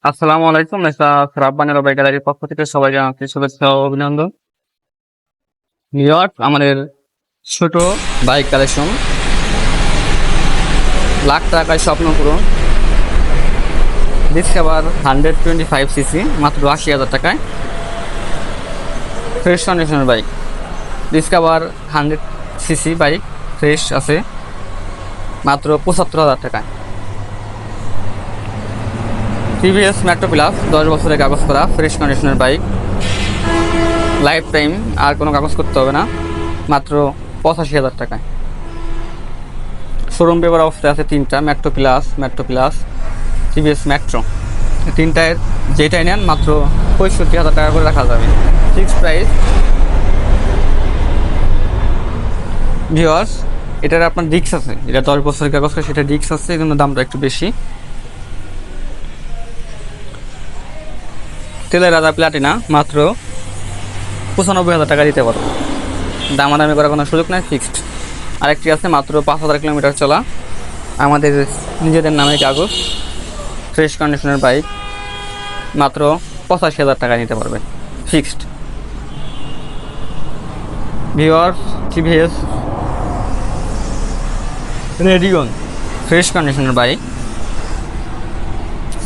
আসসালামু আলাইকুম। রাব্বানি রবাই গ্যালারির পক্ষ থেকে সবাই জানাচ্ছি শুভেচ্ছা ও অভিনন্দন। নিউইয়র্ক আমাদের ছোট বাইক কালেকশন, লাখ টাকায় স্বপ্ন পূরণ। ডিসকভার 125cc মাত্র ৮০,০০০ টাকায়। ফ্রেশ কন্ডিশনের bike discover 100cc bike fresh আছে মাত্র ৭৫,০০০ টাকায়। টিভিএস মেট্রো প্লাস 10 বছরের কাগজ করা ফ্রেশ কন্ডিশনের বাইক, লাইফ টাইম, আর কোনো কাগজ করতে হবে না, মাত্র ৮৫,০০০ টাকায়। শোরুম পেপার অবস্থায় আছে তিনটা, মেট্রো প্লাস টিভিএস মেট্রো। তিনটায় যেটাই নেন মাত্র ৬৫,০০০ টাকা করে রাখা যাবে, ফিক্সড প্রাইস। ভিউয়ার্স, এটার আপনার ডিস্ক আছে, এটা 10 বছরের কাগজ করে, সেটা ডিস্ক আছে, এই জন্য দামটা একটু বেশি। তেলের রাজা প্লাটিনা মাত্র ৯৫,০০০ টাকা দিতে পারবো, দামাদামি করার কোনো সুযোগ নাই, ফিক্সড। আরেকটি আছে মাত্র ৫,০০০ কিলোমিটার চলা, আমাদের নিজেদের নামে কাগজ, ফ্রেশ কন্ডিশনের বাইক, মাত্র ৮৫,০০০ টাকা নিতে পারবে, fixed. Viewers, TVS Radeon fresh কন্ডিশনের বাইক,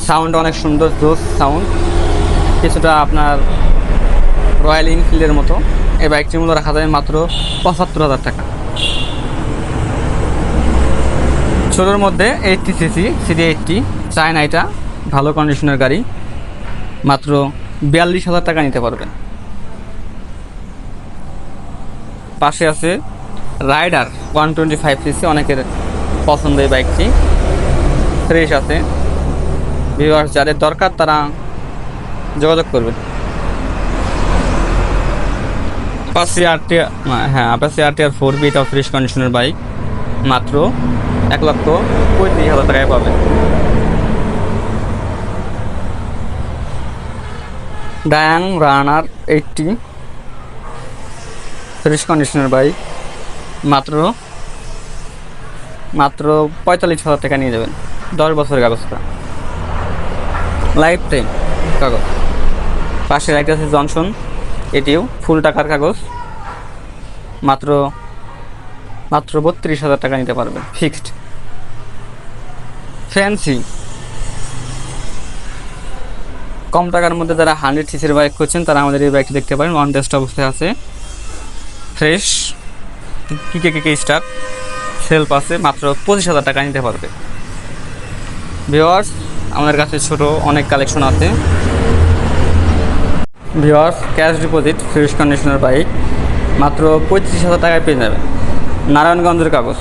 সাউন্ড অনেক সুন্দর, জোস সাউন্ড, কিছুটা আপনার রয়্যাল এনফিল্ডের মতো। এই বাইকটির মূল্য রাখা যাবে মাত্র ৭৫,০০০ টাকা। ছোটোর মধ্যে 80cc CD80 চায়না, এটা ভালো কন্ডিশনের গাড়ি, মাত্র ৪২,০০০ টাকা নিতে পারবেন। পাশে আছে রাইডার 125cc, অনেকের পছন্দ এই বাইকটি, ফ্রেশ আছে। ভিউয়ার্স, যাদের দরকার তারা যোগাযোগ করবেন। আপাচি RTR 4B, এটাও ফ্রেশ কন্ডিশনের বাইক, মাত্র ১,৩৫,০০০ টাকায় পাবেন। ডায়াং রানার 80 ফ্রেশ কন্ডিশনের বাইক, মাত্র ৪৫,০০০ টাকা নিয়ে যাবেন, 10 বছরের কাগজটা, লাইফ টাইম কাগজ। পাশে একটা আছে জনসন, এটিও ফুল টাকার কাগজ, মাত্র ৩২,০০০ টাকা নিতে পারবেন, ফিক্সড। ফ্যান্সি কম টাকার মধ্যে যারা 100cc বাইক করছেন তারা আমাদের এই বাইকটি দেখতে পারেন, ওয়ান টেস্ট অবস্থায় আছে, ফ্রেশ, কে স্টার, সেলফ আছে, মাত্র ২৫,০০০ টাকা নিতে পারবে। ভিউয়ার্স, আমাদের কাছে ছোট অনেক কালেকশন আছে। ভিউয়ার্স, ক্যাশ ডিপোজিট ফ্রেশ কন্ডিশনের বাইক, মাত্র ৩৫,০০০ টাকায় পেয়ে যাবেন, নারায়ণগঞ্জের কাগজ।